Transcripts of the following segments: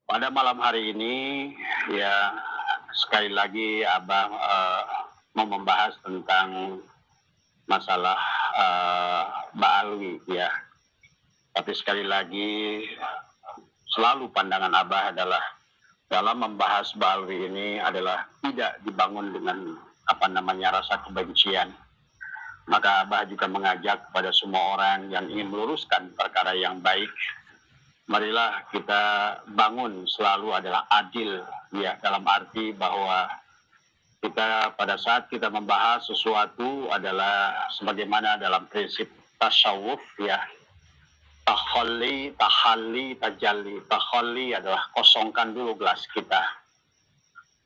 Pada malam hari ini, ya sekali lagi Abah mau membahas tentang masalah Ba'alwi ya. Tapi sekali lagi selalu pandangan Abah adalah dalam membahas Ba'alwi ini adalah tidak dibangun dengan rasa kebencian. Maka Abah juga mengajak kepada semua orang yang ingin meluruskan perkara yang baik, marilah kita bangun selalu adalah adil ya, dalam arti bahwa kita pada saat kita membahas sesuatu adalah sebagaimana dalam prinsip tasawuf ya, tahalli, tajalli. Tahalli adalah kosongkan dulu gelas kita,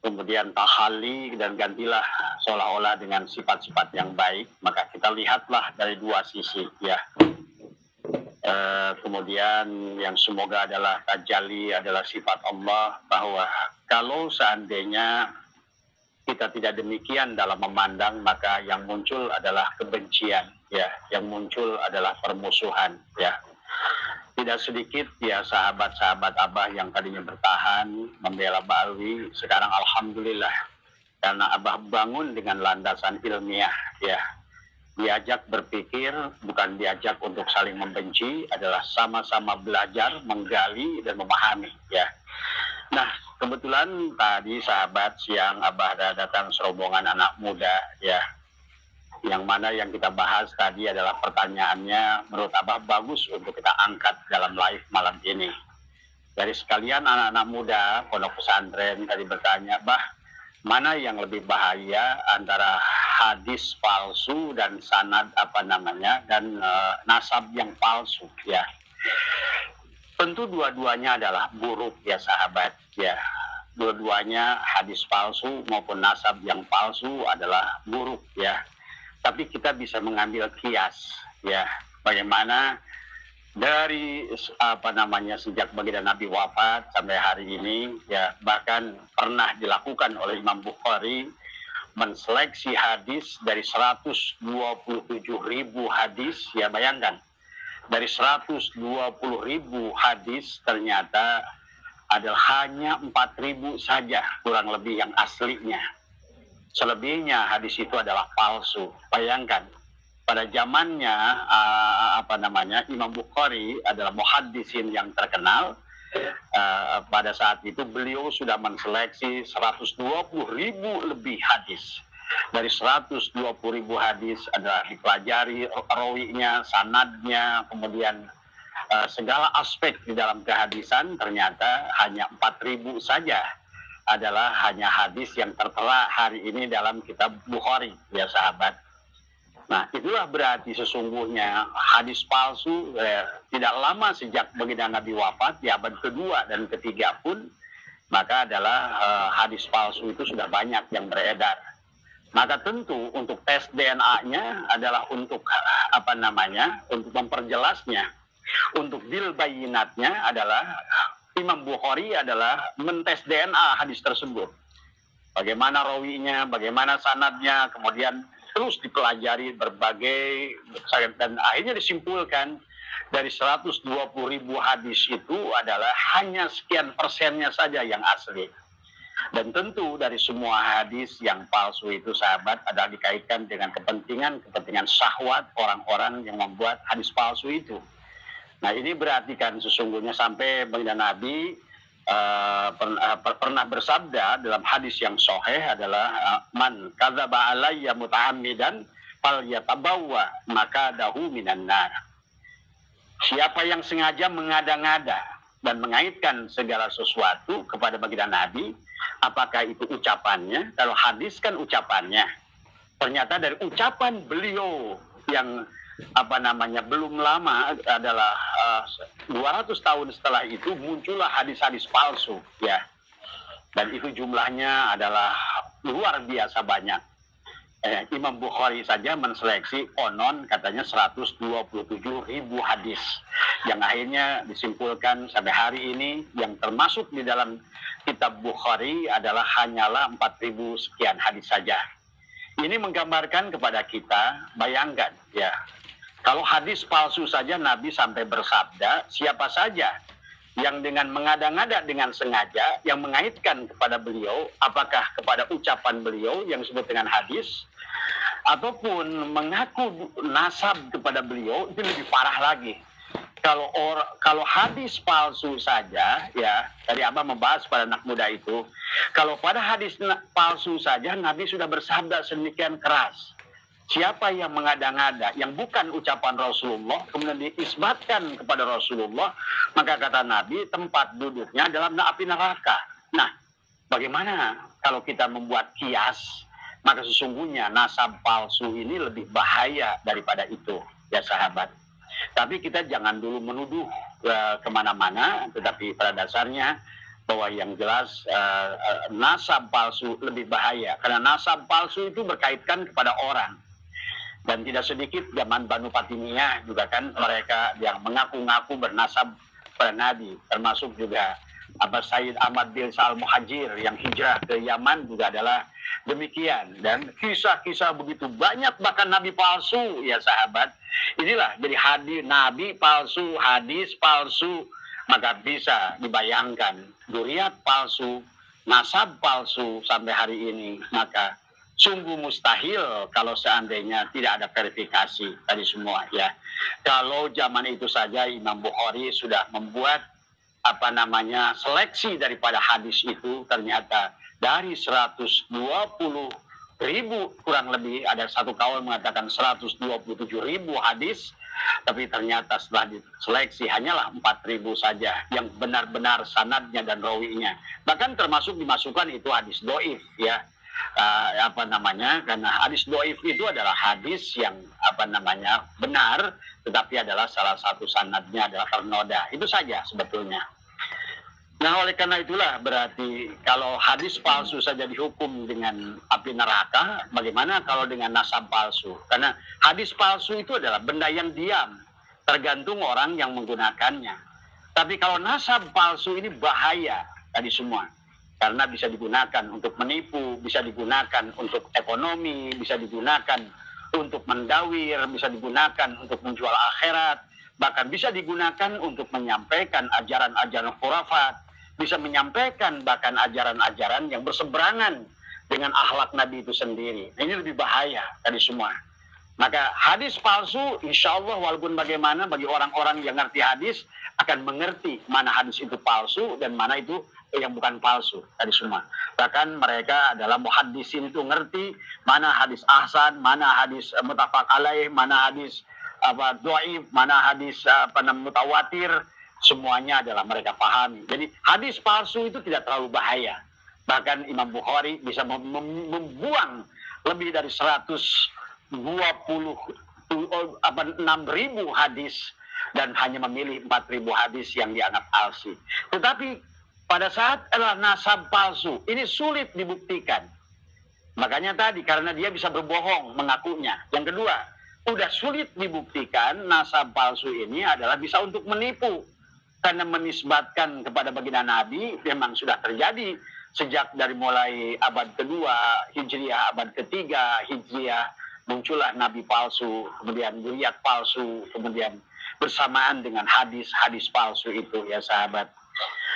kemudian tahalli dan gantilah seolah-olah dengan sifat-sifat yang baik. Maka kita lihatlah dari dua sisi ya. Kemudian yang semoga adalah tajalli, adalah sifat Allah, bahwa kalau seandainya kita tidak demikian dalam memandang, maka yang muncul adalah kebencian ya, yang muncul adalah permusuhan ya. Tidak sedikit ya sahabat-sahabat Abah yang tadinya bertahan membela Ba'alwi, sekarang alhamdulillah karena Abah bangun dengan landasan ilmiah ya, diajak berpikir, bukan diajak untuk saling membenci, adalah sama-sama belajar, menggali dan memahami ya. Nah, kebetulan tadi sahabat siang Abah ada datang serombongan anak muda ya, yang mana yang kita bahas tadi adalah pertanyaannya menurut Abah bagus untuk kita angkat dalam live malam ini. Dari sekalian anak-anak muda pondok pesantren tadi bertanya, Bah, mana yang lebih bahaya antara hadis palsu dan sanad dan nasab yang palsu ya. Tentu dua-duanya adalah buruk ya sahabat ya. Dua-duanya hadis palsu maupun nasab yang palsu adalah buruk ya. Tapi kita bisa mengambil kias ya, bagaimana dari sejak baginda Nabi wafat sampai hari ini ya, bahkan pernah dilakukan oleh Imam Bukhari menseleksi hadis dari 127.000 hadis ya. Bayangkan, dari 120.000 hadis ternyata adalah hanya 4.000 saja kurang lebih yang aslinya. Selebihnya hadis itu adalah palsu. Bayangkan, pada zamannya Imam Bukhari adalah muhaddisin yang terkenal. Pada saat itu beliau sudah menseleksi 120.000 lebih hadis. Dari 120.000 hadis adalah dipelajari rawinya, sanadnya, kemudian segala aspek di dalam kehadisan. Ternyata hanya 4.000 saja adalah hanya hadis yang tertera hari ini dalam kitab Bukhari ya sahabat. Nah, itulah berarti sesungguhnya hadis palsu tidak lama sejak baginda Nabi wafat di abad kedua dan ketiga pun, maka adalah hadis palsu itu sudah banyak yang beredar. Maka tentu untuk tes DNA-nya adalah untuk untuk memperjelasnya, untuk bil bayinatnya adalah Imam Bukhari adalah mentes DNA hadis tersebut. Bagaimana rawinya, bagaimana sanadnya, kemudian terus dipelajari berbagai, dan akhirnya disimpulkan dari 120.000 hadis itu adalah hanya sekian persennya saja yang asli. Dan tentu dari semua hadis yang palsu itu sahabat adalah dikaitkan dengan kepentingan syahwat orang-orang yang membuat hadis palsu itu. Nah, ini berarti kan sesungguhnya sampai baginda Nabi pernah bersabda dalam hadis yang sahih adalah man kadzaba alayya muta'ammidan falyatabawwa maqadahu minan nar. Siapa yang sengaja mengada-ngada dan mengaitkan segala sesuatu kepada baginda Nabi, apakah itu ucapannya? Kalau hadis kan ucapannya. Ternyata dari ucapan beliau yang belum lama adalah 200 tahun setelah itu muncullah hadis-hadis palsu ya, dan itu jumlahnya adalah luar biasa banyak. Imam Bukhari saja menseleksi konon katanya 127.000 hadis yang akhirnya disimpulkan sampai hari ini yang termasuk di dalam kitab Bukhari adalah hanyalah 4.000 sekian hadis saja. Ini menggambarkan kepada kita, bayangkan ya, kalau hadis palsu saja Nabi sampai bersabda, siapa saja yang dengan mengada-ngada dengan sengaja, yang mengaitkan kepada beliau, apakah kepada ucapan beliau yang disebut dengan hadis, ataupun mengaku nasab kepada beliau, itu lebih parah lagi. Kalau hadis palsu saja, ya tadi Abah membahas pada anak muda itu, kalau pada hadis palsu saja Nabi sudah bersabda sedemikian keras. Siapa yang mengada-ngada, yang bukan ucapan Rasulullah, kemudian diisbatkan kepada Rasulullah, maka kata Nabi, tempat duduknya dalam api neraka. Nah, bagaimana kalau kita membuat kias, maka sesungguhnya nasab palsu ini lebih bahaya daripada itu, ya sahabat. Tapi kita jangan dulu menuduh kemana-mana, tetapi pada dasarnya bahwa yang jelas nasab palsu lebih bahaya. Karena nasab palsu itu berkaitkan kepada orang. Dan tidak sedikit zaman Banu Fatimiyah juga kan mereka yang mengaku-ngaku bernasab pada Nabi. Termasuk juga Sayyid Ahmad bin Sa'al Muhajir yang hijrah ke Yaman juga adalah demikian. Dan kisah-kisah begitu banyak, bahkan Nabi palsu, ya sahabat. Inilah jadi hadis Nabi palsu, hadis palsu. Maka bisa dibayangkan dzurriyyat palsu, nasab palsu sampai hari ini. Maka sungguh mustahil kalau seandainya tidak ada verifikasi tadi semua, ya. Kalau zaman itu saja Imam Bukhari sudah membuat seleksi daripada hadis itu, ternyata dari 120.000 kurang lebih, ada satu kaul mengatakan 127.000 hadis, tapi ternyata setelah diseleksi hanyalah 4.000 saja yang benar-benar sanadnya dan rawinya. Bahkan termasuk dimasukkan itu hadis doif, ya. Karena hadis doif itu adalah hadis yang benar, tetapi adalah salah satu sanadnya adalah ternoda. Itu saja sebetulnya. Nah, oleh karena itulah berarti kalau hadis palsu saja dihukum dengan api neraka, bagaimana kalau dengan nasab palsu? Karena hadis palsu itu adalah benda yang diam, tergantung orang yang menggunakannya. Tapi kalau nasab palsu ini bahaya tadi semua. Karena bisa digunakan untuk menipu, bisa digunakan untuk ekonomi, bisa digunakan untuk mendawir, bisa digunakan untuk menjual akhirat, bahkan bisa digunakan untuk menyampaikan ajaran-ajaran khurafat, bisa menyampaikan bahkan ajaran-ajaran yang berseberangan dengan akhlak Nabi itu sendiri. Nah, ini lebih bahaya tadi semua. Maka hadis palsu, insya Allah walaupun bagaimana, bagi orang-orang yang ngerti hadis, akan mengerti mana hadis itu palsu dan mana itu yang bukan palsu tadi semua. Bahkan mereka adalah muhaddisin itu ngerti mana hadis ahsan, mana hadis muttafaq alaih, mana hadis dhaif, mana hadis mutawatir, semuanya adalah mereka pahami. Jadi hadis palsu itu tidak terlalu bahaya. Bahkan Imam Bukhari bisa membuang lebih dari 126.000 hadis dan hanya memilih 4.000 hadis yang dianggap palsu. Tetapi pada saat adalah nasab palsu, ini sulit dibuktikan. Makanya tadi, karena dia bisa berbohong mengakunya. Yang kedua, udah sulit dibuktikan nasab palsu ini adalah bisa untuk menipu. Karena menisbatkan kepada baginda Nabi memang sudah terjadi sejak dari mulai abad kedua, Hijriah, abad ketiga, Hijriah, muncullah Nabi palsu, kemudian dzurriyyat palsu, kemudian bersamaan dengan hadis-hadis palsu itu, ya sahabat.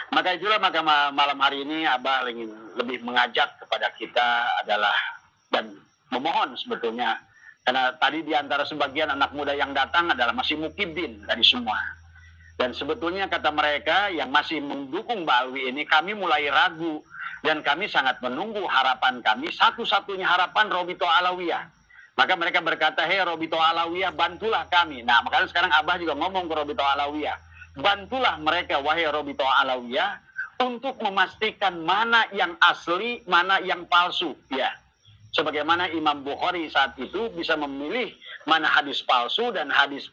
Maka itulah, maka malam hari ini Abah ingin lebih mengajak kepada kita adalah, dan memohon sebetulnya, karena tadi di antara sebagian anak muda yang datang adalah masih mukibin dari semua. Dan sebetulnya kata mereka yang masih mendukung Mbak Alwi ini, kami mulai ragu dan kami sangat menunggu harapan kami, satu-satunya harapan Robito Alawiyah. Maka mereka berkata, hei Robito Alawiyah, bantulah kami. Nah, makanya sekarang Abah juga ngomong ke Robito Alawiyah, bantulah mereka, wahai Robito Alawiyah, untuk memastikan mana yang asli, mana yang palsu. Ya, sebagaimana Imam Bukhari saat itu bisa memilih mana hadis palsu dan hadis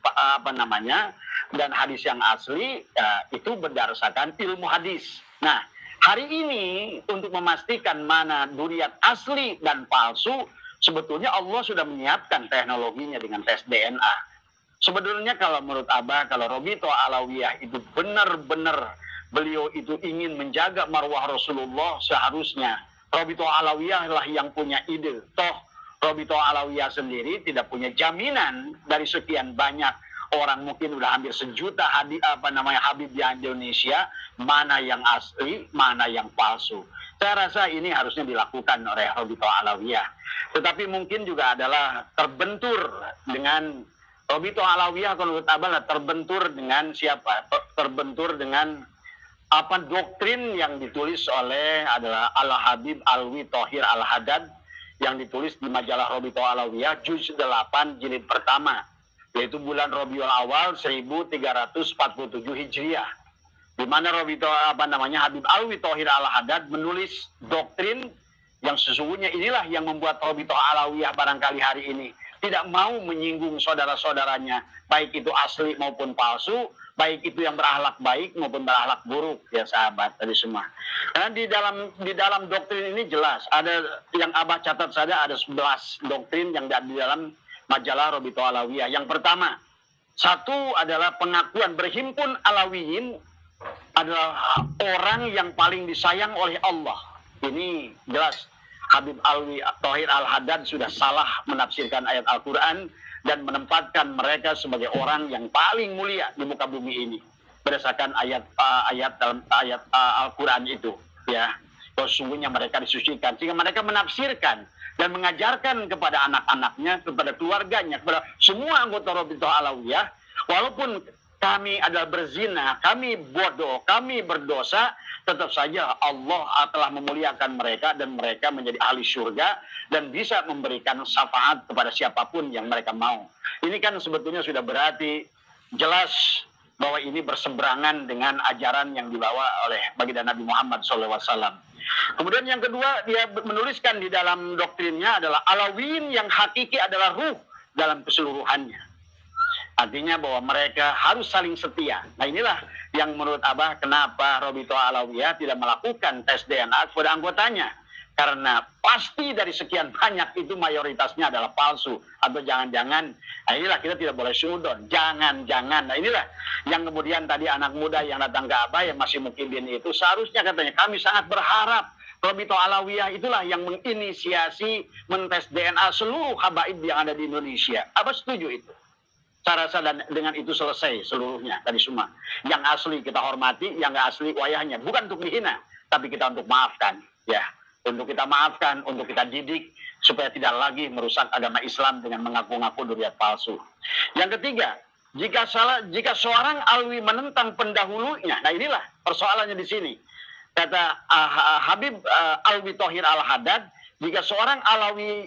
dan hadis yang asli, ya, itu berdasarkan ilmu hadis. Nah, hari ini untuk memastikan mana dzurriyyat asli dan palsu, sebetulnya Allah sudah menyiapkan teknologinya dengan tes DNA. Sebetulnya kalau menurut Abah, kalau Robito Alawiyah itu benar-benar beliau itu ingin menjaga marwah Rasulullah, seharusnya Robito Alawiyah lah yang punya ide. Toh Robito Alawiyah sendiri tidak punya jaminan dari sekian banyak orang mungkin udah hampir sejuta Habib di Indonesia, mana yang asli, mana yang palsu. Saya rasa ini harusnya dilakukan oleh Robito Alawiyah. Tetapi mungkin juga adalah terbentur dengan Robito Alawiyah, kalau menurut Abah terbentur dengan siapa? Terbentur dengan doktrin yang ditulis oleh adalah Al-Habib Alwi Thohir Al-Haddad, yang ditulis di majalah Robito Alawiyah juz 8 jilid pertama, yaitu bulan Rabiul Awal 1347 Hijriah, di mana Robito Habib Alwi Thohir Al-Haddad menulis doktrin yang sesungguhnya inilah yang membuat Robito Alawiyah barangkali hari ini tidak mau menyinggung saudara-saudaranya, baik itu asli maupun palsu, baik itu yang berakhlak baik maupun berakhlak buruk, ya sahabat tadi semua. Karena di dalam doktrin ini jelas, ada yang Abah catat saja ada 11 doktrin yang ada di dalam majalah Robito Alawiyah. Yang pertama, satu adalah pengakuan berhimpun Alawiyin adalah orang yang paling disayang oleh Allah. Ini jelas Habib Alwi Thohir Al-Haddad sudah salah menafsirkan ayat Al-Quran dan menempatkan mereka sebagai orang yang paling mulia di muka bumi ini berdasarkan ayat Al-Quran itu, ya. Sesungguhnya mereka disucikan, sehingga mereka menafsirkan dan mengajarkan kepada anak-anaknya, kepada keluarganya, kepada semua anggota Robito Alawiyah, walaupun kami adalah berzina, kami bodoh, kami berdosa, tetap saja Allah telah memuliakan mereka dan mereka menjadi ahli surga dan bisa memberikan syafaat kepada siapapun yang mereka mau. Ini kan sebetulnya sudah berarti jelas bahwa ini berseberangan dengan ajaran yang dibawa oleh baginda Nabi Muhammad SAW. Kemudian yang kedua, dia menuliskan di dalam doktrinnya adalah Alawiyin yang hakiki adalah ruh dalam keseluruhannya. Artinya bahwa mereka harus saling setia. Nah inilah yang menurut Abah kenapa Robito Alawiyah tidak melakukan tes DNA kepada anggotanya. Karena pasti dari sekian banyak itu mayoritasnya adalah palsu. Atau jangan-jangan, nah inilah kita tidak boleh sudon. Jangan-jangan. Nah inilah yang kemudian tadi anak muda yang datang ke Abah yang masih mukibin itu seharusnya katanya kami sangat berharap Robito Alawiyah itulah yang menginisiasi mentes DNA seluruh habaib yang ada di Indonesia. Abah setuju itu. Saya rasa dan dengan itu selesai seluruhnya tadi semua. Yang asli kita hormati, yang nggak asli wayahnya. Bukan untuk dihina, tapi kita untuk maafkan. Ya, untuk kita maafkan, untuk kita didik supaya tidak lagi merusak agama Islam dengan mengaku-ngaku duriat palsu. Yang ketiga, jika seorang alwi menentang pendahulunya, nah inilah persoalannya di sini. Kata Habib Alwi Thohir Al-Haddad, jika seorang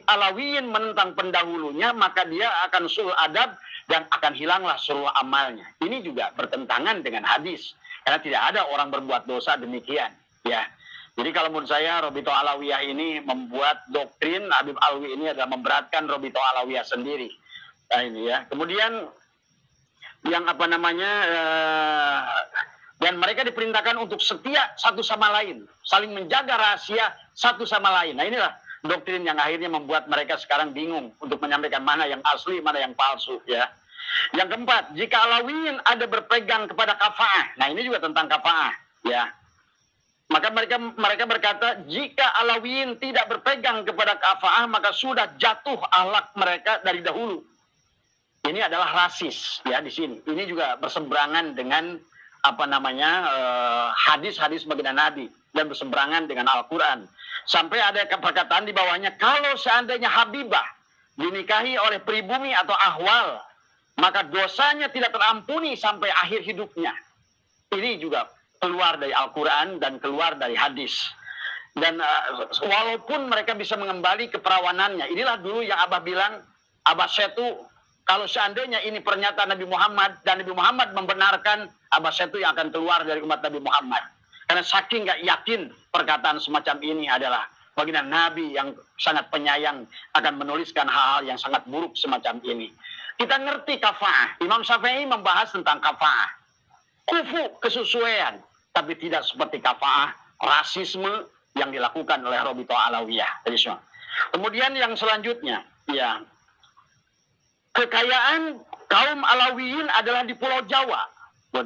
Alawiyin menentang pendahulunya, maka dia akan sul adab dan akan hilanglah seluruh amalnya. Ini juga bertentangan dengan hadis. Karena tidak ada orang berbuat dosa demikian. Ya. Jadi kalau menurut saya Robito Alawiyah ini membuat doktrin Habib Alwi ini adalah memberatkan Robito Alawiyah sendiri. Nah ini ya. Kemudian yang dan mereka diperintahkan untuk setia satu sama lain. Saling menjaga rahasia satu sama lain. Nah inilah doktrin yang akhirnya membuat mereka sekarang bingung untuk menyampaikan mana yang asli, mana yang palsu, ya. Yang keempat, jika Alawiyin ada berpegang kepada kafa'ah, nah ini juga tentang kafa'ah, ya. Maka mereka berkata, jika Alawiyin tidak berpegang kepada kafa'ah, maka sudah jatuh akhlak mereka dari dahulu. Ini adalah rasis, ya di sini. Ini juga berseberangan dengan hadis-hadis baginda Nabi dan berseberangan dengan Al-Quran. Sampai ada perkataan di bawahnya, kalau seandainya Habibah dinikahi oleh pribumi atau ahwal, maka dosanya tidak terampuni sampai akhir hidupnya. Ini juga keluar dari Al-Quran dan keluar dari hadis. Dan walaupun mereka bisa mengembali keperawanannya, inilah dulu yang Abah bilang, Abah Setu, kalau seandainya ini pernyataan Nabi Muhammad dan Nabi Muhammad membenarkan, Abah Setu yang akan keluar dari umat Nabi Muhammad. Karena saking gak yakin perkataan semacam ini adalah baginda Nabi yang sangat penyayang akan menuliskan hal-hal yang sangat buruk semacam ini. Kita ngerti kafa'ah. Imam Syafi'i membahas tentang kafa'ah. Kufu, kesesuaian. Tapi tidak seperti kafa'ah, rasisme yang dilakukan oleh Robito Alawiyah. Kemudian yang selanjutnya, ya, kekayaan kaum Alawiyin adalah di Pulau Jawa.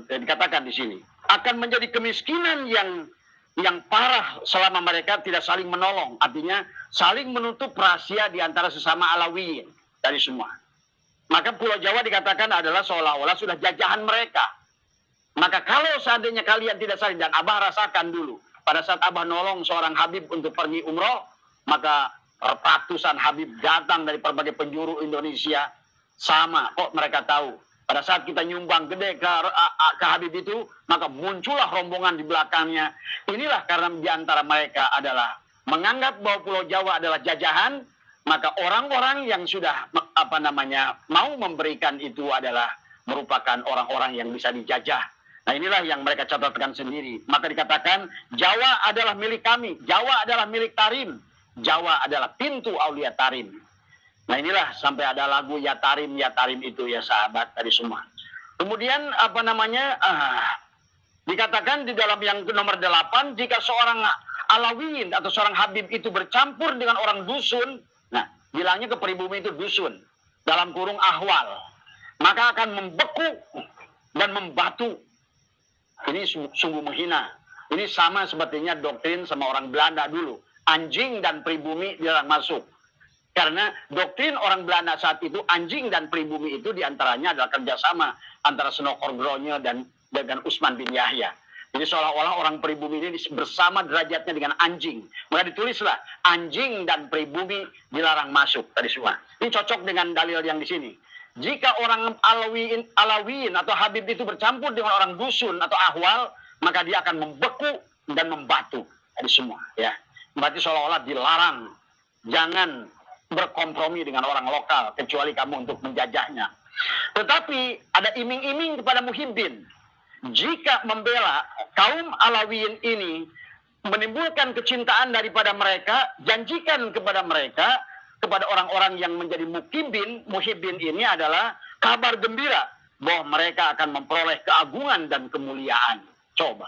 Dikatakan di sini. Akan menjadi kemiskinan yang parah selama mereka tidak saling menolong. Artinya saling menutup rahasia di antara sesama Alawiyin. Dari semua. Maka Pulau Jawa dikatakan adalah seolah-olah sudah jajahan mereka. Maka kalau seandainya kalian tidak saling, dan Abah rasakan dulu, pada saat Abah nolong seorang Habib untuk pergi umroh, maka ratusan Habib datang dari berbagai penjuru Indonesia. Sama kok mereka tahu. Pada saat kita nyumbang gede ke Habib itu, maka muncullah rombongan di belakangnya. Inilah karena di antara mereka adalah menganggap bahwa Pulau Jawa adalah jajahan, maka orang-orang yang sudah mau memberikan itu adalah merupakan orang-orang yang bisa dijajah. Nah inilah yang mereka catatkan sendiri. Maka dikatakan Jawa adalah milik kami, Jawa adalah milik Tarim, Jawa adalah pintu Aulia Tarim. Nah inilah sampai ada lagu ya Tarim itu ya sahabat tadi semua. Kemudian dikatakan di dalam yang nomor 8, jika seorang Alawiyin atau seorang Habib itu bercampur dengan orang dusun, nah bilangnya ke pribumi itu dusun, dalam kurung ahwal, maka akan membeku dan membatu. Ini sungguh menghina. Ini sama sepertinya doktrin sama orang Belanda dulu. Anjing dan pribumi dilarang masuk. Karena doktrin orang Belanda saat itu, anjing dan pribumi itu diantaranya adalah kerjasama antara Senokor Gronje dan Usman bin Yahya. Jadi seolah-olah orang pribumi ini bersama derajatnya dengan anjing. Maka ditulislah anjing dan pribumi dilarang masuk tadi semua. Ini cocok dengan dalil yang di sini. Jika orang Alawiyin atau Habib itu bercampur dengan orang dusun atau ahwal, maka dia akan membeku dan membatu tadi semua. Ya, berarti seolah-olah dilarang, jangan berkompromi dengan orang lokal kecuali kamu untuk menjajahnya. Tetapi ada iming-iming kepada muhibbin. Jika membela kaum Alawiyin ini menimbulkan kecintaan daripada mereka, janjikan kepada mereka, kepada orang-orang yang menjadi muhibbin ini adalah kabar gembira bahwa mereka akan memperoleh keagungan dan kemuliaan. Coba.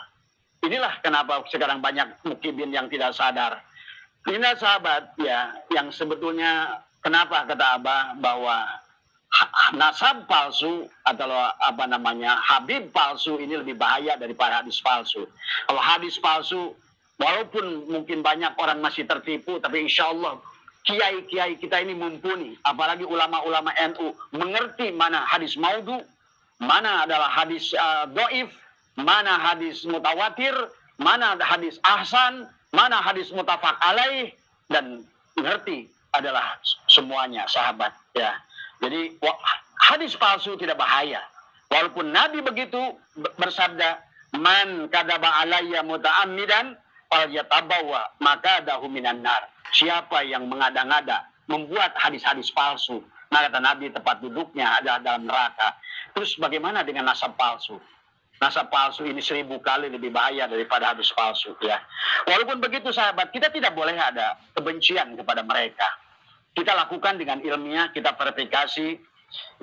Inilah kenapa sekarang banyak muhibbin yang tidak sadar. Ini sahabat ya, yang sebetulnya kenapa kata Abah bahwa nasab palsu atau Habib palsu ini lebih bahaya daripada hadis palsu. Kalau hadis palsu, walaupun mungkin banyak orang masih tertipu, tapi insya Allah kiai-kiai kita ini mumpuni, apalagi ulama-ulama NU mengerti mana hadis maudhu, mana adalah hadis doif, mana hadis mutawatir, mana hadis ahsan, mana hadis mutafaq alaih, dan mengerti adalah semuanya sahabat ya. Jadi hadis palsu tidak bahaya. Walaupun Nabi begitu bersabda, man kadaba alayya muta'ammidan falyatabawa maqadahu minan nar. Siapa yang mengada-ngada membuat hadis-hadis palsu, nah kata Nabi tempat duduknya adalah dalam neraka. Terus bagaimana dengan nasab palsu? Nasab palsu ini 1000 kali lebih bahaya daripada hadis palsu ya. Walaupun begitu sahabat, kita tidak boleh ada kebencian kepada mereka. Kita lakukan dengan ilmiah, kita verifikasi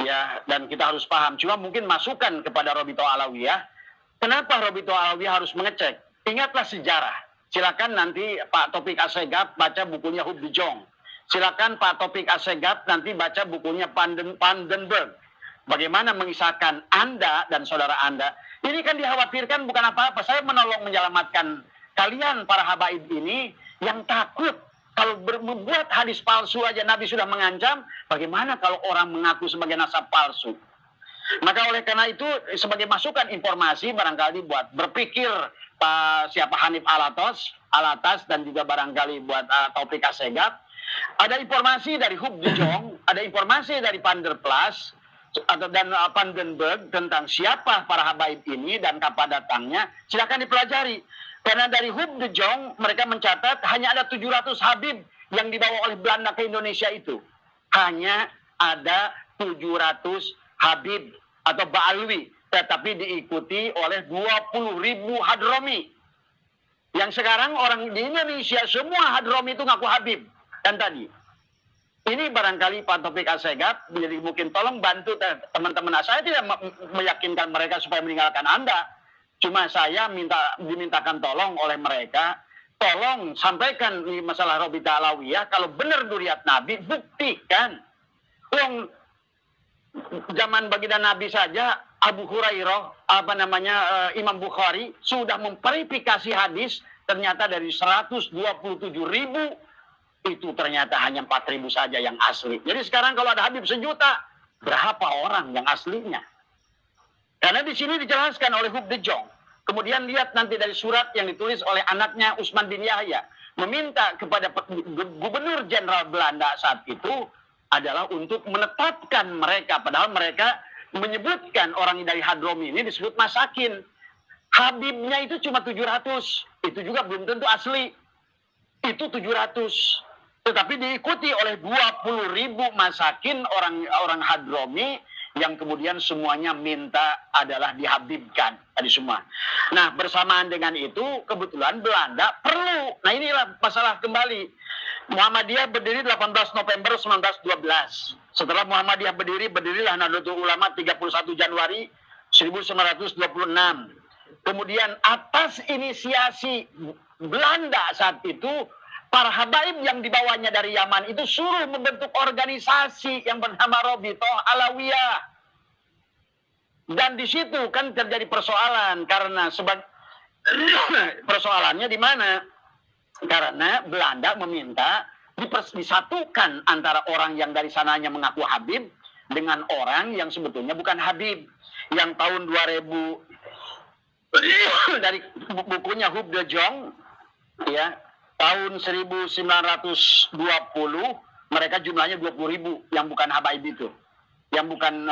ya, dan kita harus paham. Cuma mungkin masukan kepada Robito Alawiyah, kenapa Robito Alawiyah harus mengecek? Ingatlah sejarah. Silakan nanti Pak Taufik Assegaf baca bukunya Hub de Jong. Silakan Pak Taufik Assegaf nanti baca bukunya Pandenberg. Bagaimana mengisahkan Anda dan saudara Anda. Ini kan dikhawatirkan bukan apa-apa. Saya menolong menyelamatkan kalian para habaib ini yang takut. Kalau membuat hadis palsu aja Nabi sudah mengancam, bagaimana kalau orang mengaku sebagai nasab palsu? Maka oleh karena itu sebagai masukan informasi barangkali buat berpikir siapa Hanif Alatas dan juga barangkali buat Taufik Assegaf. Ada informasi dari Hub de Jong, ada informasi dari Panderplas dan Pandenberg tentang siapa para habaib ini dan kapan datangnya, silakan dipelajari. Karena dari Hub de Jong mereka mencatat hanya ada 700 habib yang dibawa oleh Belanda ke Indonesia itu. Hanya ada 700 habib atau ba'alwi, tetapi diikuti oleh 20.000 hadromi. Yang sekarang orang di Indonesia semua hadromi itu ngaku habib. Dan tadi ini barangkali Pak Taufik Assegaf, jadi mungkin tolong bantu teman-teman. Saya tidak meyakinkan mereka supaya meninggalkan Anda. Cuma saya dimintakan tolong oleh mereka, tolong sampaikan ini masalah Robito Alawiyah. Kalau benar duriat Nabi, buktikan. Zaman baginda Nabi saja, Abu Hurairah, Imam Bukhari, sudah memverifikasi hadis, ternyata dari 127.000, itu ternyata hanya 4.000 saja yang asli. Jadi sekarang kalau ada Habib 1 juta, Berapa orang yang aslinya? Karena di sini dijelaskan oleh Huub de Jong. Kemudian lihat nanti dari surat yang ditulis oleh anaknya Usman bin Yahya, meminta kepada Gubernur Jenderal Belanda saat itu adalah untuk menetapkan mereka, padahal mereka menyebutkan orang dari Hadromi ini disebut masakin. Habibnya itu cuma 700, itu juga belum tentu asli. Itu 700. Tetapi diikuti oleh 20.000 masakin orang Hadromi yang kemudian semuanya minta adalah dihabibkan tadi semua. Nah, bersamaan dengan itu kebetulan Belanda perlu. Nah, inilah masalah kembali. Muhammadiyah berdiri 18 November 1912. Setelah Muhammadiyah berdirilah Nahdlatul Ulama 31 Januari 1926. Kemudian atas inisiasi Belanda saat itu, para habaib yang dibawanya dari Yaman itu suruh membentuk organisasi yang bernama Rabithah Alawiyah. Dan di situ kan terjadi persoalan karena persoalannya di mana? Karena Belanda meminta disatukan antara orang yang dari sananya mengaku Habib dengan orang yang sebetulnya bukan Habib. Yang tahun 2000 dari bukunya Huub de Jong, ya, tahun 1920 mereka jumlahnya 20.000 yang bukan habaib itu, yang bukan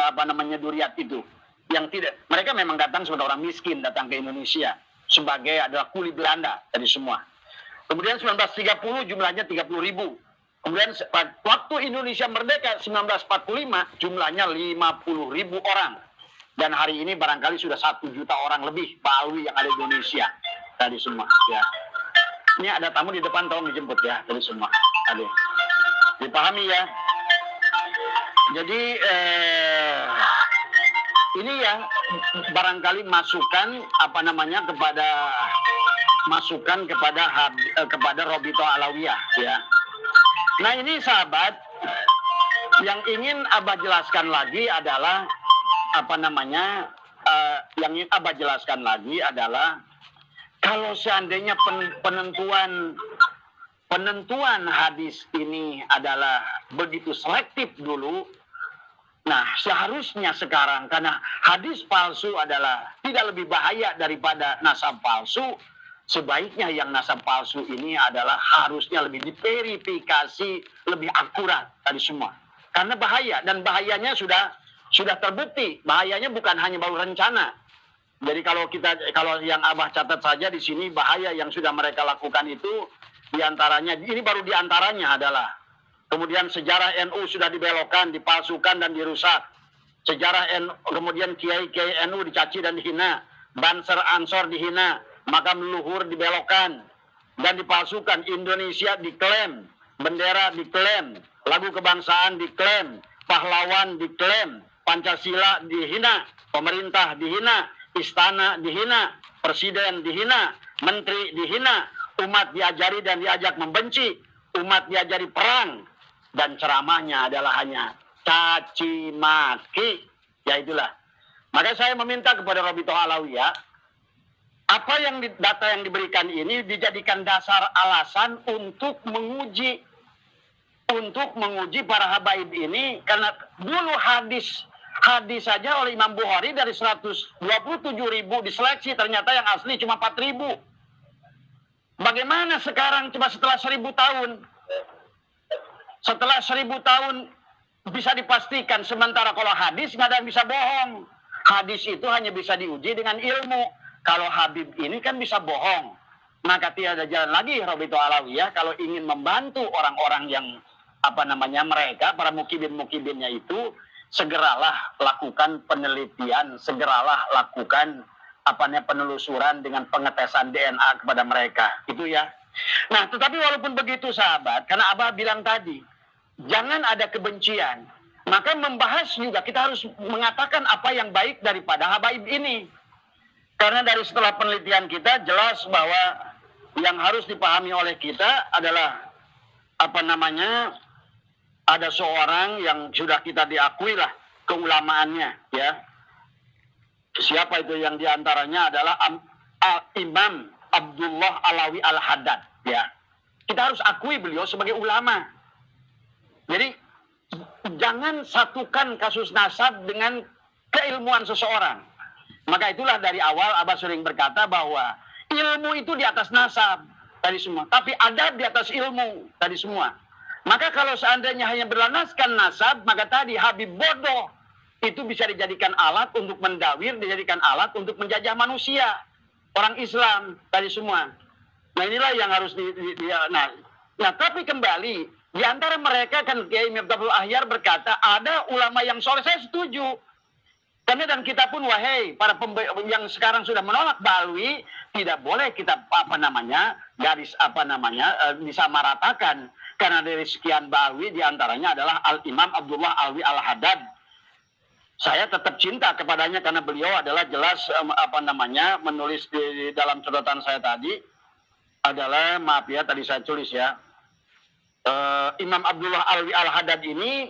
duriat itu, yang tidak, mereka memang datang sebagai orang miskin, datang ke Indonesia sebagai adalah kuli Belanda dari semua. Kemudian 1930 jumlahnya 30.000. Kemudian waktu Indonesia merdeka 1945 jumlahnya 50.000 orang. Dan hari ini barangkali sudah 1 juta orang lebih Balawi yang ada di Indonesia tadi semua. Ya. Ini ada tamu di depan, tolong dijemput ya tadi semua. Tadi dipahami ya. Jadi ini ya barangkali masukan kepada Rabithah Alawiyah ya. Nah ini sahabat, yang ingin Abah jelaskan lagi adalah kalau seandainya penentuan hadis ini adalah begitu selektif dulu, nah seharusnya sekarang karena hadis palsu adalah tidak lebih bahaya daripada nasab palsu, sebaiknya yang nasab palsu ini adalah harusnya lebih diverifikasi, lebih akurat tadi semua. Karena bahaya, dan bahayanya sudah terbukti. Bahayanya bukan hanya baru rencana. Jadi kalau yang Abah catat saja di sini bahaya yang sudah mereka lakukan itu diantaranya, ini baru diantaranya adalah kemudian sejarah NU sudah dibelokkan, dipalsukan dan dirusak. Kemudian kiai-kiai NU dicaci dan dihina, Banser Ansor dihina, makam leluhur dibelokkan dan dipalsukan. Indonesia diklaim, bendera diklaim, lagu kebangsaan diklaim, pahlawan diklaim, Pancasila dihina, pemerintah dihina, istana dihina, presiden dihina, menteri dihina, umat diajari dan diajak membenci, umat diajari perang, dan ceramahnya adalah hanya caci maki. Ya itulah. Maka saya meminta kepada Rabithah Alawiyah, apa yang data yang diberikan ini dijadikan dasar alasan untuk menguji para habaib ini, karena dulu hadis saja oleh Imam Bukhari dari 127.000 diseleksi, ternyata yang asli cuma 4.000. Bagaimana sekarang coba setelah 1.000 tahun? Setelah 1.000 tahun bisa dipastikan, sementara kalau hadis nggak ada yang bisa bohong. Hadis itu hanya bisa diuji dengan ilmu. Kalau Habib ini kan bisa bohong. Maka tidak ada jalan lagi Rabithah Alawiyah kalau ingin membantu orang-orang yang mereka, para mukibin-mukibinnya itu, segeralah lakukan penelitian, segeralah lakukan penelusuran dengan pengetesan DNA kepada mereka. Itu ya. Nah, tetapi walaupun begitu sahabat, karena Abah bilang tadi, jangan ada kebencian. Maka membahas juga kita harus mengatakan apa yang baik daripada habaib ini. Karena dari setelah penelitian kita jelas bahwa yang harus dipahami oleh kita adalah ada seorang yang sudah kita diakui lah keulamaannya ya. Siapa itu? Yang diantaranya adalah Imam Abdullah Alawi Al-Haddad ya. Kita harus akui beliau sebagai ulama. Jadi jangan satukan kasus nasab dengan keilmuan seseorang. Maka itulah dari awal Abah sering berkata bahwa ilmu itu di atas nasab tadi semua, tapi adab di atas ilmu tadi semua. Maka kalau seandainya hanya berlandaskan nasab, maka tadi Habib bodoh itu bisa dijadikan alat untuk mendawir, dijadikan alat untuk menjajah manusia, orang Islam tadi semua. Nah inilah yang harus nah tapi kembali di antara mereka kan Kiai Miftahul Ahyar berkata ada ulama yang soleh, saya setuju. Karena dan kita pun wahai para yang sekarang sudah menolak Ba'alwi, tidak boleh kita disamaratakan. Karena dari sekian Ba'alwi diantaranya adalah Al-Imam Abdullah Alwi Al-Haddad. Saya tetap cinta kepadanya karena beliau adalah jelas menulis di dalam catatan saya tadi adalah, maaf ya tadi saya tulis ya, Imam Abdullah Alwi Al-Haddad ini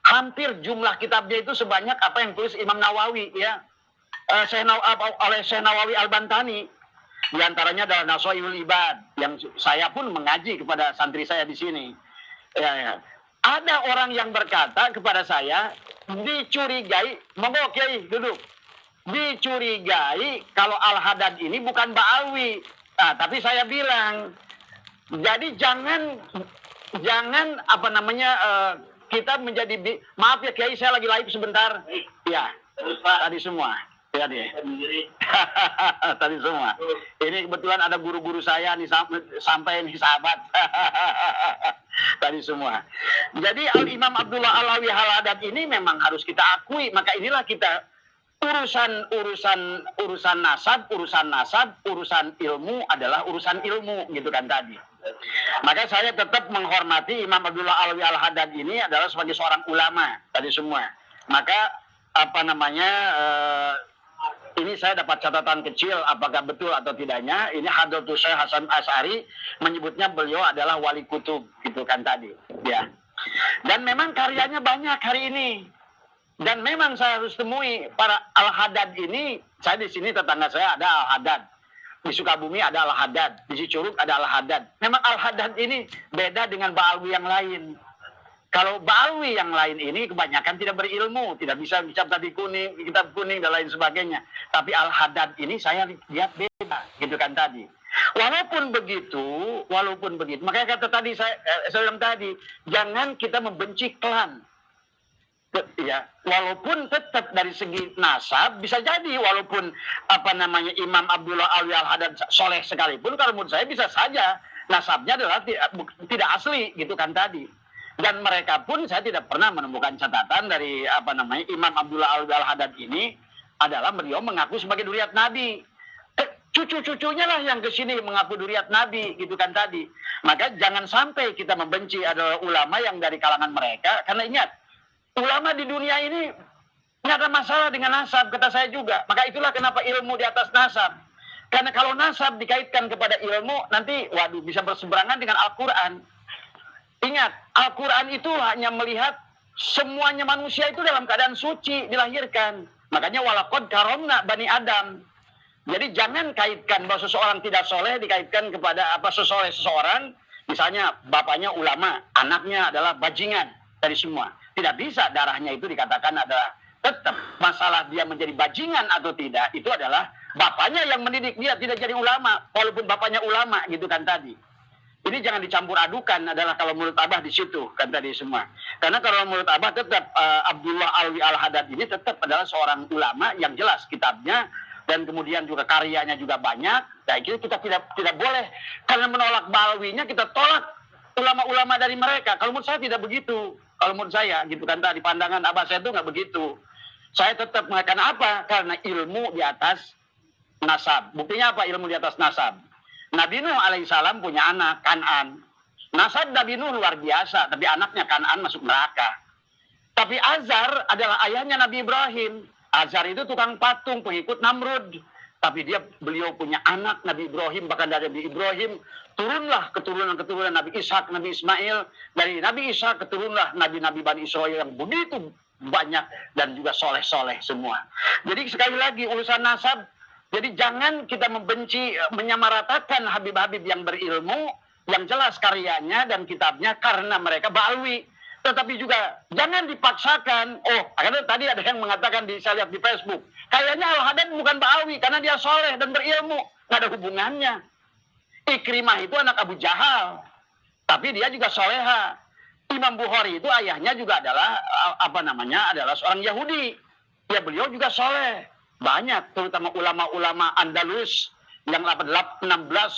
hampir jumlah kitabnya itu sebanyak apa yang tulis Imam Nawawi ya, oleh Syekh Nawawi Al-Bantani. Di antaranya adalah Nasoihul Ibad yang saya pun mengaji kepada santri saya di sini. Ya. Ada orang yang berkata kepada saya, dicurigai, monggo Kiai duduk, dicurigai kalau Al-Haddad ini bukan Ba'alwi. Nah, tapi saya bilang, jadi jangan kita menjadi, maaf ya Kiai, saya lagi live sebentar. Ya, tadi semua. Ya deh. Tadi semua. Ini kebetulan ada guru-guru saya nih sampai nih sahabat. Tadi semua. Jadi Al-Imam Abdullah Alwi Al-Haddad ini memang harus kita akui. Maka inilah kita urusan nasab, urusan ilmu adalah urusan ilmu gitu kan tadi. Maka saya tetap menghormati Imam Abdullah Alwi Al-Haddad ini adalah sebagai seorang ulama tadi semua. Maka ini saya dapat catatan kecil apakah betul atau tidaknya. Ini Hadratus Syekh Hasan Asy'ari menyebutnya beliau adalah wali kutub gitu kan tadi. Ya. Dan memang karyanya banyak hari ini. Dan memang saya harus temui para Al-Haddad ini. Saya di sini tetangga saya ada Al-Haddad. Di Sukabumi ada Al-Haddad, di Cicurug ada Al-Haddad. Memang Al-Haddad ini beda dengan Ba'alwi yang lain. Kalau Ba'alwi yang lain ini kebanyakan tidak berilmu, tidak bisa kitab kuning dan lain sebagainya. Tapi Al-Haddad ini saya lihat beda, gitu kan tadi. Walaupun begitu, makanya kata tadi saya bilang tadi, jangan kita membenci klan. Ya, walaupun tetap dari segi nasab bisa jadi walaupun Imam Abdullah Alwi Al-Haddad soleh sekalipun, kalau menurut saya bisa saja nasabnya adalah tidak asli gitu kan tadi. Dan mereka pun saya tidak pernah menemukan catatan dari Imam Abdullah Alwi Al-Haddad ini adalah beliau mengaku sebagai duriat Nabi. Cucu-cucunya lah yang kesini mengaku duriat Nabi gitu kan tadi. Maka jangan sampai kita membenci adalah ulama yang dari kalangan mereka, karena ingat, ulama di dunia ini tidak ada masalah dengan nasab, kata saya juga. Maka itulah kenapa ilmu di atas nasab. Karena kalau nasab dikaitkan kepada ilmu, nanti bisa berseberangan dengan Al-Quran. Ingat, Al-Quran itu hanya melihat semuanya manusia itu dalam keadaan suci dilahirkan. Makanya walaqad karomna Bani Adam. Jadi jangan kaitkan bahwa seseorang tidak soleh dikaitkan kepada seseorang. Misalnya bapaknya ulama, anaknya adalah bajingan dari semua. Tidak bisa darahnya itu dikatakan adalah, tetap masalah dia menjadi bajingan atau tidak itu adalah bapaknya yang mendidik dia tidak jadi ulama walaupun bapaknya ulama gitu kan tadi. Ini jangan dicampur adukan adalah kalau menurut Abah di situ kan tadi semua. Karena kalau menurut Abah tetap Abdullah Alwi Al-Haddad ini tetap adalah seorang ulama yang jelas kitabnya dan kemudian juga karyanya juga banyak. Nah, itu kita tidak boleh karena menolak Ba'alwinya kita tolak ulama-ulama dari mereka. Kalau menurut saya tidak begitu. Kalau menurut saya, gitu kan tadi pandangan Abah saya itu nggak begitu. Saya tetap mengatakan apa? Karena ilmu di atas nasab. Buktinya apa ilmu di atas nasab? Nabi Nuh alaihissalam punya anak, Kan'an. Nasab Nabi Nuh luar biasa, tapi anaknya Kan'an masuk neraka. Tapi Azar adalah ayahnya Nabi Ibrahim. Azar itu tukang patung, pengikut Namrud. Tapi beliau punya anak Nabi Ibrahim, bahkan dari Nabi Ibrahim turunlah keturunan Nabi Ishak, Nabi Ismail. Dari Nabi Ishak keturunlah nabi-nabi Bani Israel yang begitu banyak dan juga soleh-soleh semua. Jadi sekali lagi urusan nasab, jadi jangan kita membenci, menyamaratakan Habib-Habib yang berilmu yang jelas karyanya dan kitabnya karena mereka Ba'alwi. Tetapi juga jangan dipaksakan. Oh, karena tadi ada yang mengatakan saya lihat di Facebook, kayaknya Al-Haddad bukan Ba'alwi karena dia soleh dan berilmu. Nggak ada hubungannya. Ikrimah itu anak Abu Jahal, tapi dia juga soleha. Imam Bukhari itu ayahnya juga adalah adalah seorang Yahudi. Ya beliau juga soleh. Banyak, terutama ulama-ulama Andalus yang 16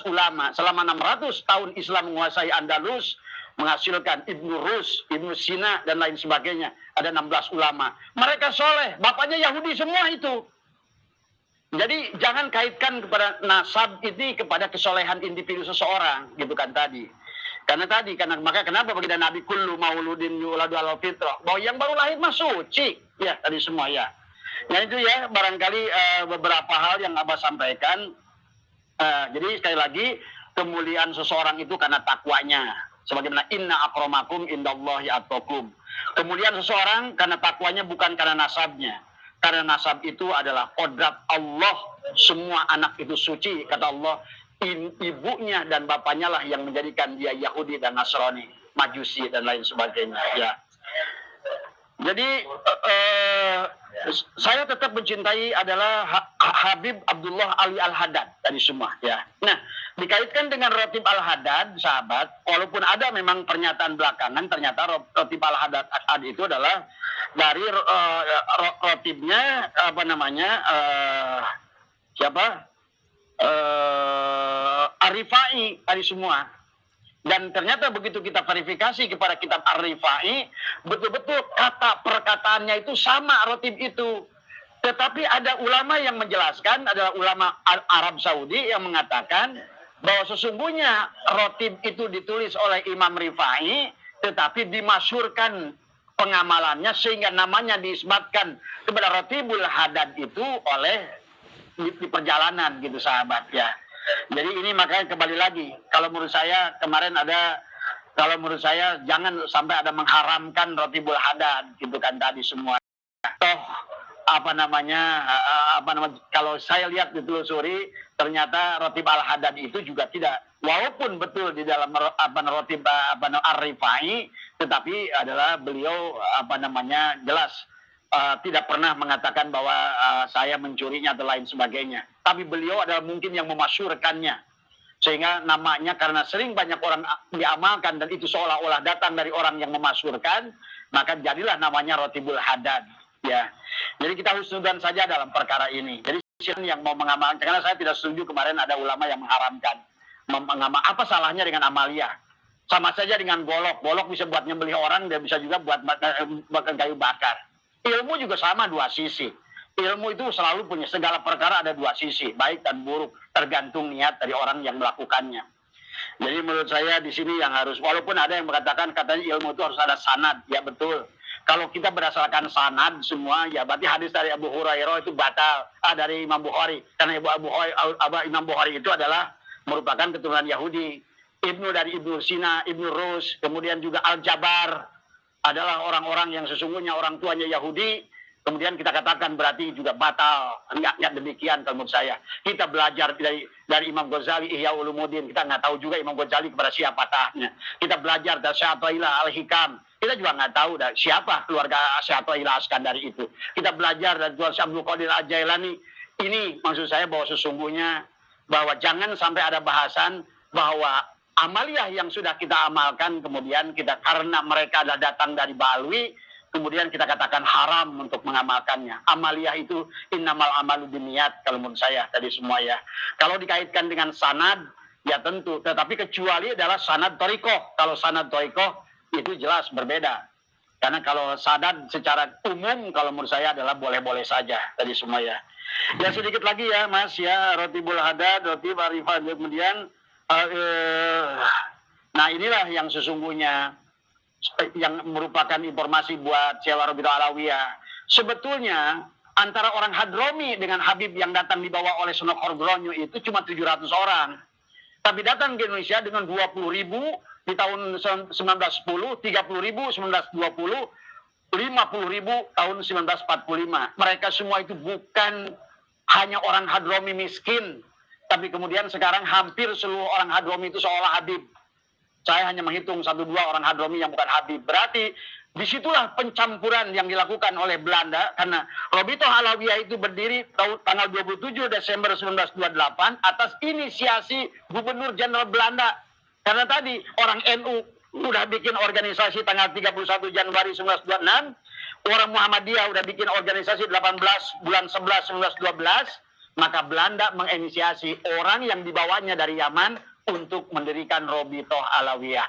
ulama selama 600 tahun Islam menguasai Andalus, menghasilkan Ibnu Rus, Ibnu Sina dan lain sebagainya. Ada 16 ulama. Mereka soleh, bapaknya Yahudi semua itu. Jadi jangan kaitkan kepada nasab ini kepada kesolehan individu seseorang, gitu kan tadi. Karena maka kenapa bagi Nabi kullu mauludin yuladu ala fitrah, bahwa yang baru lahir mah suci, ya tadi semua ya. Nah itu ya barangkali beberapa hal yang Abah sampaikan. Jadi sekali lagi kemuliaan seseorang itu karena takwanya. Sebagaimana inna akramakum indallahi atqakum. Kemuliaan seseorang karena takwanya bukan karena nasabnya. Karena nasab itu adalah kodrat Allah. Semua anak itu suci, kata Allah. Ibunya dan bapaknya lah yang menjadikan dia Yahudi dan Nasrani, Majusi dan lain sebagainya. Ya. Jadi saya tetap mencintai adalah Habib Abdullah Ali Al-Haddad tadi semua. Ya. Nah, dikaitkan dengan Rotib Al-Haddad, sahabat, walaupun ada memang pernyataan belakangan, ternyata Rotib Al-Haddad itu adalah dari Rotibnya siapa? Ar-Rifai tadi semua. Dan ternyata begitu kita verifikasi kepada kitab Ar-Rifai, betul-betul kata perkataannya itu sama Rotib itu. Tetapi ada ulama yang menjelaskan, adalah ulama Arab Saudi yang mengatakan bahwa sesungguhnya Rotib itu ditulis oleh Imam Rifai, tetapi dimasyhurkan pengamalannya sehingga namanya diisbatkan kepada Rotibul Haddad itu oleh di perjalanan gitu sahabat ya. Jadi ini makanya kembali lagi, kalau menurut saya kemarin kalau menurut saya jangan sampai ada mengharamkan Rotibul Haddad gitu kan tadi semua. Toh kalau saya lihat ditelusuri ternyata Rotib Al-Haddad itu juga tidak, walaupun betul di dalam Rotib Ar-Rifai, tetapi adalah beliau jelas tidak pernah mengatakan bahwa saya mencurinya atau lain sebagainya. Tapi beliau adalah mungkin yang memasyurkannya. Sehingga namanya karena sering banyak orang diamalkan dan itu seolah-olah datang dari orang yang memasyurkan, maka jadilah namanya Rotibul Haddad. Ya. Jadi kita husnudzan saja dalam perkara ini. Jadi siapa yang mau mengamalkan, karena saya tidak setuju kemarin ada ulama yang mengharamkan. Apa salahnya dengan amaliyah? Sama saja dengan golok. Golok bisa buat nyembelih orang, dia bisa juga buat kayu bakar. Ilmu juga sama, dua sisi. Ilmu itu selalu punya, segala perkara ada dua sisi, baik dan buruk, tergantung niat dari orang yang melakukannya. Jadi menurut saya di sini yang harus, walaupun ada yang mengatakan katanya ilmu itu harus ada sanad, ya betul. Kalau kita berdasarkan sanad semua, ya berarti hadis dari Abu Hurairah itu batal, dari Imam Bukhari. Karena Imam Bukhari itu adalah merupakan keturunan Yahudi. Ibnu dari Ibnu Sina, Ibnu Rus, kemudian juga Al-Jabar, adalah orang-orang yang sesungguhnya orang tuanya Yahudi. Kemudian kita katakan berarti juga batal. Enggak demikian kalau menurut saya. Kita belajar dari Imam Ghazali, Ihya Ulumuddin. Kita nggak tahu juga Imam Ghazali kepada siapa tahnya. Kita belajar dari Syatailah Al-Hikam. Kita juga nggak tahu siapa keluarga Syatailah Askandari itu. Kita belajar dari Tuan Abdul Qadir Al-Jailani. Ini maksud saya bahwa sesungguhnya bahwa jangan sampai ada bahasan bahwa amaliyah yang sudah kita amalkan kemudian kita karena mereka adalah datang dari Ba'alwi, kemudian kita katakan haram untuk mengamalkannya. Amaliyah itu innamal amalu binniyat kalau menurut saya tadi semua ya. Kalau dikaitkan dengan sanad ya tentu, tetapi kecuali adalah sanad thariqah. Kalau sanad thariqah itu jelas berbeda. Karena kalau sanad secara umum kalau menurut saya adalah boleh-boleh saja tadi semua ya. Ya sedikit lagi ya Mas ya, Rotibul Haddad, Rotib Arifah, kemudian nah inilah yang sesungguhnya yang merupakan informasi buat Syekh Rabi'ah Alawiyah. Sebetulnya antara orang Hadromi dengan Habib yang datang dibawa oleh Sunan Kordonyo itu cuma 700 orang. Tapi datang ke Indonesia dengan 20.000 di tahun 1910, 30.000 1920, 50.000 tahun 1945. Mereka semua itu bukan hanya orang Hadromi miskin, tapi kemudian sekarang hampir seluruh orang Hadromi itu seolah Habib. Saya hanya menghitung 1-2 orang Hadromi yang bukan Habib. Berarti disitulah pencampuran yang dilakukan oleh Belanda, karena Robitoh Alawiyah itu berdiri tanggal 27 Desember 1928 atas inisiasi Gubernur Jenderal Belanda. Karena tadi orang NU udah bikin organisasi tanggal 31 Januari 1926, orang Muhammadiyah udah bikin organisasi 18 bulan 11 1912, maka Belanda menginisiasi orang yang dibawanya dari Yaman untuk mendirikan Robitoh Alawiyah.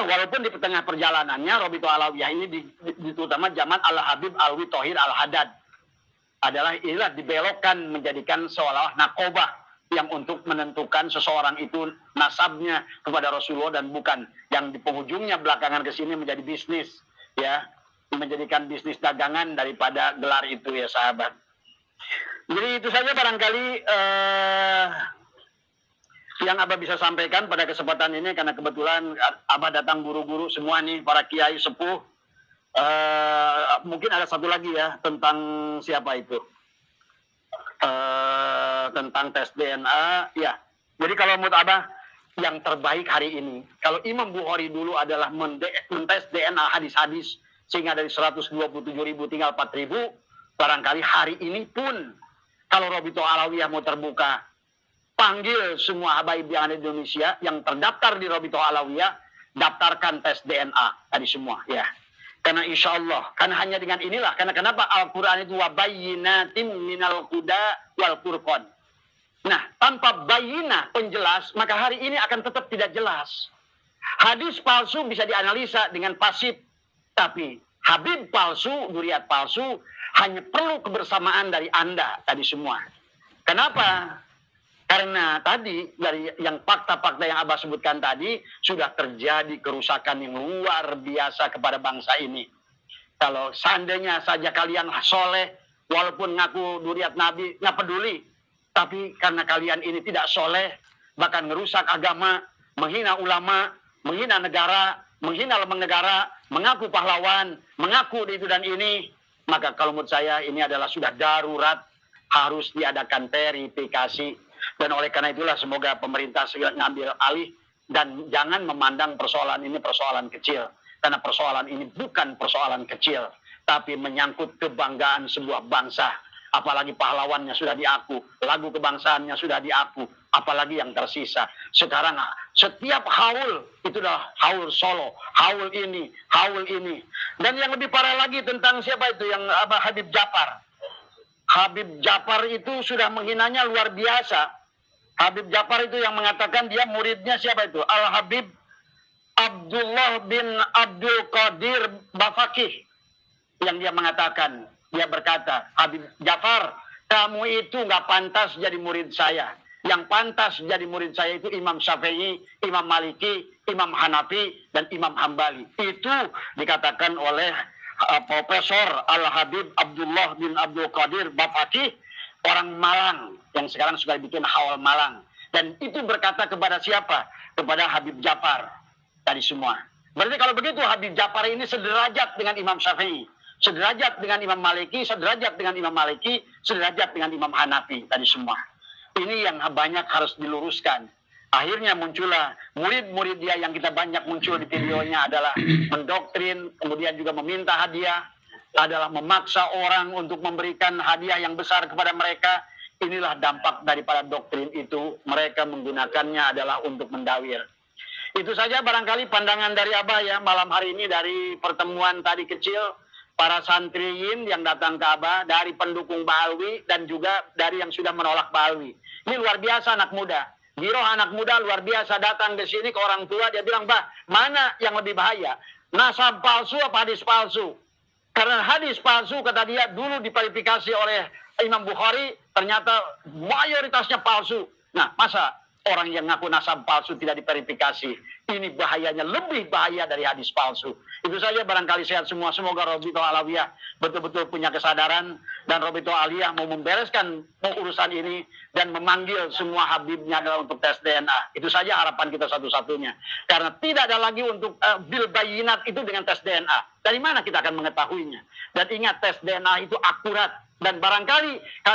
Walaupun di tengah perjalanannya Robitoh Alawiyah ini terutama zaman Al-Habib Alwi Thohir Al-Haddad adalah inilah dibelokkan menjadikan seolah nakobah yang untuk menentukan seseorang itu nasabnya kepada Rasulullah dan bukan, yang di penghujungnya belakangan ke sini menjadi bisnis, ya, menjadikan bisnis dagangan daripada gelar itu, ya sahabat. Jadi itu saja barangkali yang Abah bisa sampaikan pada kesempatan ini, karena kebetulan Abah datang buru-buru semua nih, para kiai sepuh. Mungkin ada satu lagi ya tentang siapa itu, tentang tes DNA. Ya, jadi kalau menurut Abah yang terbaik hari ini, kalau Imam Bukhari dulu adalah mentes DNA hadis-hadis sehingga dari 127.000 tinggal 4.000, barangkali hari ini pun kalau Robitoh Alawiyah mau terbuka, panggil semua habaib yang ada di Indonesia yang terdaftar di Robitoh Alawiyah, daftarkan tes DNA tadi semua, ya. Karena insya Allah, karena hanya dengan inilah, karena kenapa Al-Quran itu wabayyinatim minal huda wal furqan. Nah, tanpa bayina penjelas, maka hari ini akan tetap tidak jelas. Hadis palsu bisa dianalisa dengan pasif, tapi Habib palsu, duriat palsu, hanya perlu kebersamaan dari Anda tadi semua. Kenapa? Karena tadi dari yang fakta-fakta yang Abah sebutkan tadi sudah terjadi kerusakan yang luar biasa kepada bangsa ini. Kalau seandainya saja kalian soleh, walaupun ngaku duriat Nabi, nggak peduli. Tapi karena kalian ini tidak soleh, bahkan ngerusak agama, menghina ulama, menghina negara, menghina lembaga negara, mengaku pahlawan, mengaku itu dan ini, maka kalau menurut saya ini adalah sudah darurat, harus diadakan verifikasi. Dan oleh karena itulah semoga pemerintah segera ngambil alih dan jangan memandang persoalan ini persoalan kecil. Karena persoalan ini bukan persoalan kecil, tapi menyangkut kebanggaan sebuah bangsa. Apalagi pahlawannya sudah diaku, lagu kebangsaannya sudah diaku, apalagi yang tersisa. Sekarang setiap haul itu dah haul Solo, haul ini, haul ini. Dan yang lebih parah lagi tentang siapa itu yang Habib Ja'far. Habib Ja'far itu sudah menghinanya luar biasa. Habib Ja'far itu yang mengatakan dia muridnya siapa itu? Al-Habib Abdullah bin Abdul Qadir Bafakih. Yang dia mengatakan, dia berkata, Habib Ja'far, kamu itu nggak pantas jadi murid saya. Yang pantas jadi murid saya itu Imam Syafi'i, Imam Maliki, Imam Hanafi, dan Imam Hambali. Itu dikatakan oleh Profesor Al-Habib Abdullah bin Abdul Qadir Bafakih, orang Malang yang sekarang sudah bikin Hawal Malang. Dan itu berkata kepada siapa? Kepada Habib Ja'far tadi semua. Berarti kalau begitu Habib Ja'far ini sederajat dengan Imam Syafi'i, sederajat dengan Imam Maliki, sederajat dengan Imam Maliki, sederajat dengan Imam Hanafi tadi semua. Ini yang banyak harus diluruskan. Akhirnya muncullah murid-murid dia yang kita banyak muncul di videonya adalah mendoktrin, kemudian juga meminta hadiah, adalah memaksa orang untuk memberikan hadiah yang besar kepada mereka. Inilah dampak daripada doktrin itu. Mereka menggunakannya adalah untuk mendawir. Itu saja barangkali pandangan dari Abah ya malam hari ini dari pertemuan tadi kecil. Para santriyin yang datang ke Abah dari pendukung Ba'alwi dan juga dari yang sudah menolak Ba'alwi. Ini luar biasa anak muda. Giroh anak muda luar biasa datang ke sini ke orang tua, dia bilang, "Bah, mana yang lebih bahaya? Nasab palsu apa hadis palsu?" Karena hadis palsu kata dia dulu diverifikasi oleh Imam Bukhari, ternyata mayoritasnya palsu. Nah, masa orang yang ngaku nasab palsu tidak diverifikasi? Ini bahayanya lebih bahaya dari hadis palsu. Itu saja barangkali sehat semua. Semoga Robitoh Alawiyah betul-betul punya kesadaran dan Robitoh Alawiyah mau membereskan urusan ini dan memanggil semua habibnya adalah untuk tes DNA. Itu saja harapan kita satu-satunya. Karena tidak ada lagi untuk bil bayinat itu dengan tes DNA. Dari mana kita akan mengetahuinya? Dan ingat tes DNA itu akurat dan barangkali